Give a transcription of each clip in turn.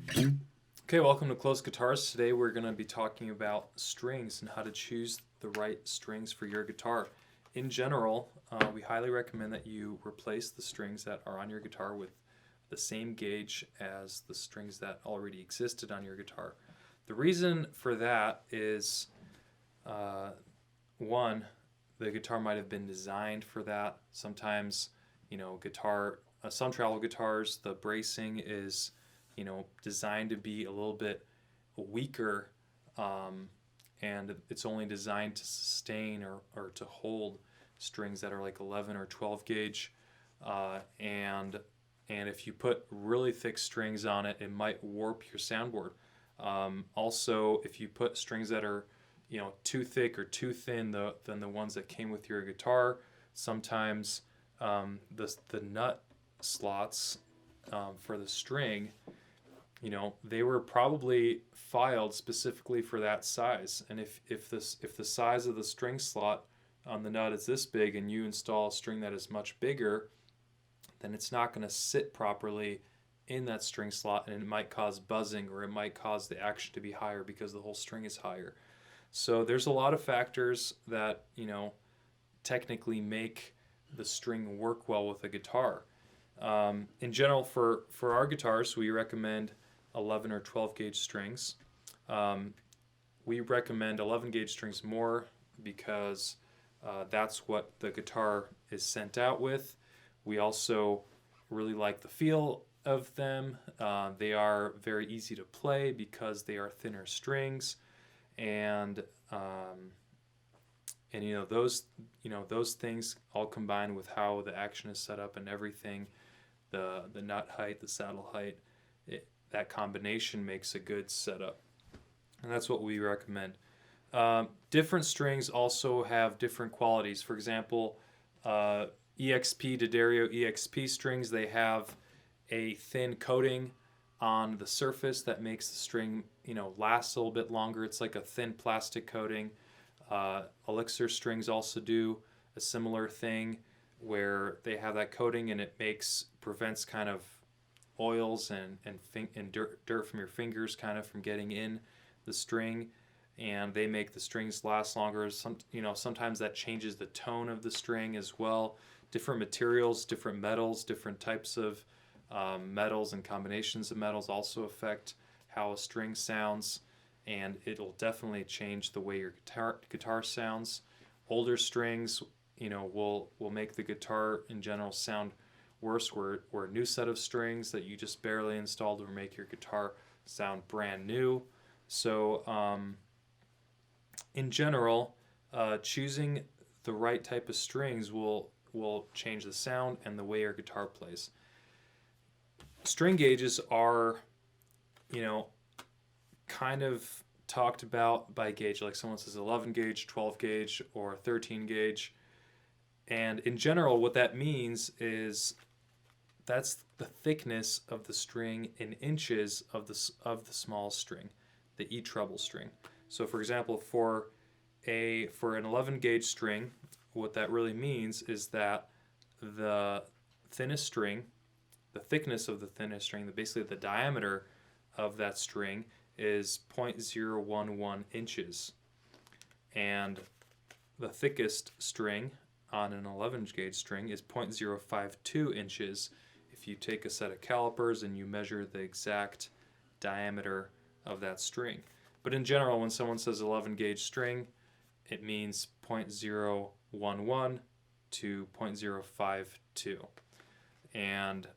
Okay, welcome to Close Guitars. Today we're going to be talking about strings and how to choose the right strings for your guitar. In general, we highly recommend that you replace the strings that are on your guitar with the same gauge as the strings that already existed on your guitar. The reason for that is, one, the guitar might have been designed for that. Sometimes, some travel guitars, the bracing is designed to be a little bit weaker, and it's only designed to sustain or to hold strings that are like 11 or 12 gauge, and if you put really thick strings on it, it might warp your soundboard. Also, if you put strings that are too thick or too thin than the ones that came with your guitar, sometimes the nut slots for the string, they were probably filed specifically for that size. And if the size of the string slot on the nut is this big and you install a string that is much bigger, then it's not going to sit properly in that string slot, and it might cause buzzing, or it might cause the action to be higher because the whole string is higher. So there's a lot of factors that technically make the string work well with a guitar. In general, for our guitars, we recommend 11 or 12 gauge strings. We recommend 11 gauge strings more because that's what the guitar is sent out with. We also really like the feel of them. They are very easy to play because they are thinner strings, and those things all combined with how the action is set up and everything, the nut height, the saddle height, that combination makes a good setup, and that's what we recommend. Different strings also have different qualities. For example, EXP D'Addario EXP strings, they have a thin coating on the surface that makes the string last a little bit longer. It's like a thin plastic coating. Elixir strings also do a similar thing where they have that coating, and it prevents kind of oils and dirt from your fingers kind of from getting in the string, and they make the strings last longer. Sometimes that changes the tone of the string as well. Different materials, different metals, different types of metals and combinations of metals also affect how a string sounds, and it'll definitely change the way your guitar sounds. Older strings, will make the guitar in general sound worse, where a new set of strings that you just barely installed will make your guitar sound brand new. So in general, choosing the right type of strings will change the sound and the way your guitar plays. String gauges are, kind of talked about by gauge. Like someone says 11 gauge, 12 gauge, or 13 gauge. And in general, what that means is that's the thickness of the string in inches of the small string, the E treble string. So for example, for an 11 gauge string, what that really means is that the thinnest string, the thickness of the thinnest string, basically the diameter of that string, is 0.011 inches. And the thickest string on an 11 gauge string is 0.052 inches if you take a set of calipers and you measure the exact diameter of that string. But in general, when someone says 11 gauge string, it means 0.011 to 0.052. And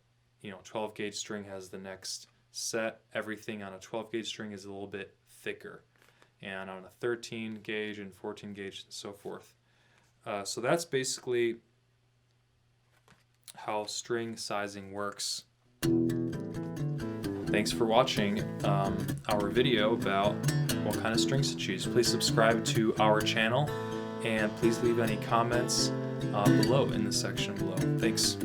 12 gauge string has the next set. Everything on a 12 gauge string is a little bit thicker, and on a 13 gauge and 14 gauge and so forth. So that's basically how string sizing works. Thanks for watching our video about what kind of strings to choose. Please subscribe to our channel, and please leave any comments below in the section below. Thanks.